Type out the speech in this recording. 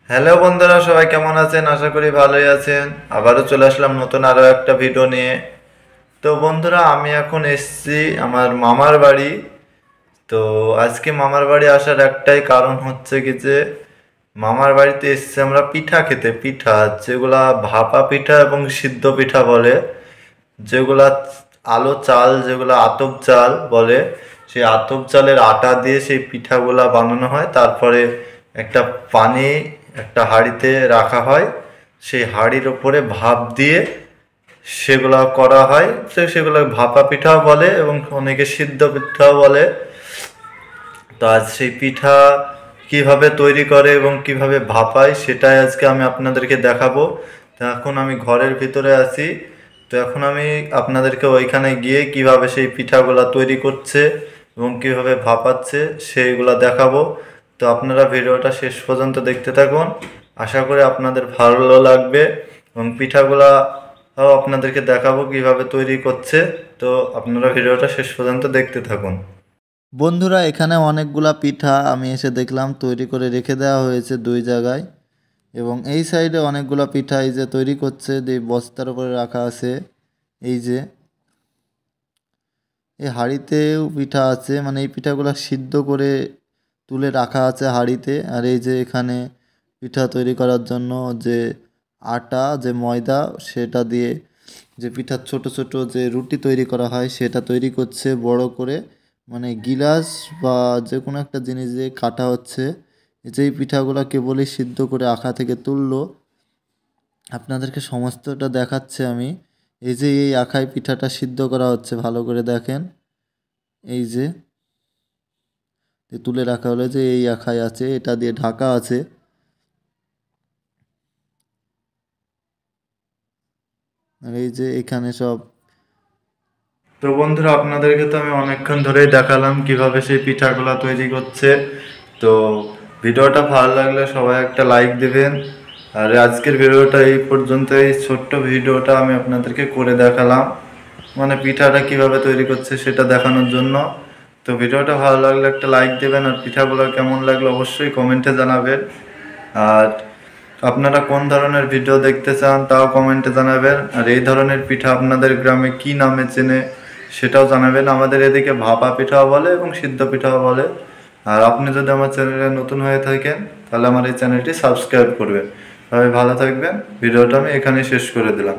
Hello বন্ধুরা, সবাই কেমন আছেন? আশা করি ভালোই আছেন। আবারও চলে আসলাম নতুন আরও একটা ভিডিও নিয়ে। তো বন্ধুরা, আমি এখন এসেছি আমার মামার বাড়ি। তো আজকে মামার বাড়ি আসার একটাই কারণ হচ্ছে কি যে মামার বাড়িতে এসেছি আমরা পিঠা খেতে। পিঠা যেগুলা ভাপা পিঠা এবং সিদ্ধ পিঠা বলে, যেগুলা আলো চাল, যেগুলা আতপ চাল বলে, সেই আতপ চালের আটা দিয়ে সেই পিঠাগুলা বানানো হয়। তারপরে একটা পানি একটা হাঁড়িতে রাখা হয়, সেই হাঁড়ির ওপরে ভাপ দিয়ে সেগুলা করা হয়। সেগুলো ভাপা পিঠাও বলে এবং অনেকে সিদ্ধ পিঠাও বলে। তো আজ সেই পিঠা কিভাবে তৈরি করে এবং কিভাবে ভাপায় সেটাই আজকে আমি আপনাদেরকে দেখাবো। তো এখন আমি ঘরের ভিতরে আছি। তো এখন আমি আপনাদেরকে ওইখানে গিয়ে কিভাবে সেই পিঠাগুলা তৈরি করছে এবং কিভাবে ভাপাচ্ছে সেইগুলা দেখাবো। তো আপনারা ভিডিওটা শেষ পর্যন্ত দেখতে থাকুন। আশা করি আপনাদের ভালো লাগবে এবং পিঠাগুলা আপনাদেরকে দেখাবো কিভাবে তৈরি করছে। তো আপনারা ভিডিওটা শেষ পর্যন্ত দেখতে থাকুন। বন্ধুরা, এখানে অনেকগুলা পিঠা আমি এসে দেখলাম তৈরি করে রেখে দেওয়া হয়েছে দুই জায়গায়, এবং এই সাইডে অনেকগুলা পিঠা এই যে তৈরি করছে, এই বস্তার উপরে রাখা আছে। এই যে এই হাঁড়িতেও পিঠা আছে, মানে এই পিঠাগুলো সিদ্ধ করে তুলে রাখা আছে হাঁড়িতে। আর এই যে এখানে পিঠা তৈরি করার জন্য যে আটা, যে ময়দা, সেটা দিয়ে যে পিঠার ছোট ছোট যে রুটি তৈরি করা হয় সেটা তৈরি করছে বড় করে, মানে গিলাস বা যে কোনো একটা জিনিস দিয়ে কাটা হচ্ছে। যেই পিঠাগুলো কেবলই সিদ্ধ করে আখা থেকে তুললো, আপনাদেরকে সমস্তটা দেখাচ্ছে আমি। এই যে এই আখায় পিঠাটা সিদ্ধ করা হচ্ছে, ভালো করে দেখেন। এই যে তুলে রাখা হলো, যে এই আখায় আছে, এটা দিয়ে ঢাকা আছে। আর এই যে এখানে সব। তো বন্ধুরা, আপনাদেরকে তো আমি অনেকক্ষণ ধরেই দেখালাম কিভাবে সেই পিঠাগুলা তৈরি করছে। তো ভিডিওটা ভালো লাগলে সবাই একটা লাইক দিবেন। আর আজকের ভিডিওটা এই পর্যন্ত, এই ছোট্ট ভিডিওটা আমি আপনাদেরকে করে দেখালাম, মানে পিঠাটা কিভাবে তৈরি করছে সেটা দেখানোর জন্য। তো ভিডিওটা ভালো লাগলে একটা লাইক দেবেন, আর পিঠাগুলো কেমন লাগলো অবশ্যই কমেন্টে জানাবেন। আর আপনারা কোন ধরনের ভিডিও দেখতে চান তাও কমেন্টে জানাবেন। আর এই ধরনের পিঠা আপনাদের গ্রামে কি নামে চেনে সেটাও জানাবেন। আমাদের এদিকে ভাপা পিঠাও বলে এবং সিদ্ধ পিঠাও বলে। আর আপনি যদি আমার চ্যানেলে নতুন হয়ে থাকেন তাহলে আমার এই চ্যানেলটি সাবস্ক্রাইব করবেন। সবাই ভালো থাকবেন। ভিডিওটা আমি এখানেই শেষ করে দিলাম।